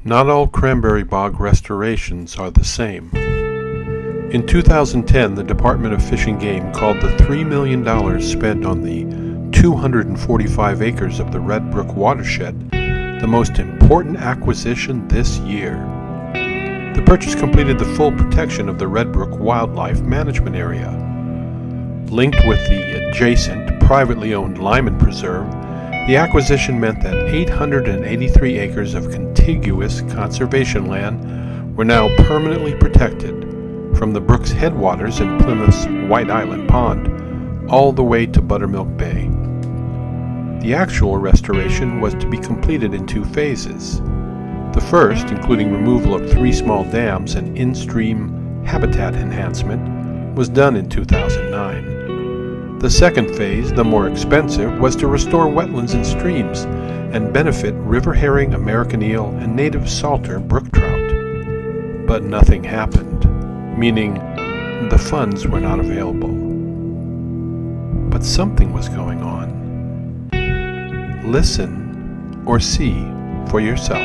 Not all cranberry bog restorations are the same. In 2010, the Department of Fish and Game called the $3 million spent on the 245 acres of the Red Brook watershed the most important acquisition this year. The purchase completed the full protection of the Red Brook Wildlife Management Area. Linked with the adjacent, privately owned Lyman Preserve, the acquisition meant that 883 acres of contiguous conservation land were now permanently protected, from the brook's headwaters in Plymouth's White Island Pond all the way to Buttermilk Bay. The actual restoration was to be completed in 2 phases. The first, including removal of 3 small dams and in-stream habitat enhancement, was done in 2009. The second phase, the more expensive, was to restore wetlands and streams and benefit river herring, American eel, and native salter brook trout. But nothing happened, meaning the funds were not available. But something was going on. Listen or see for yourself.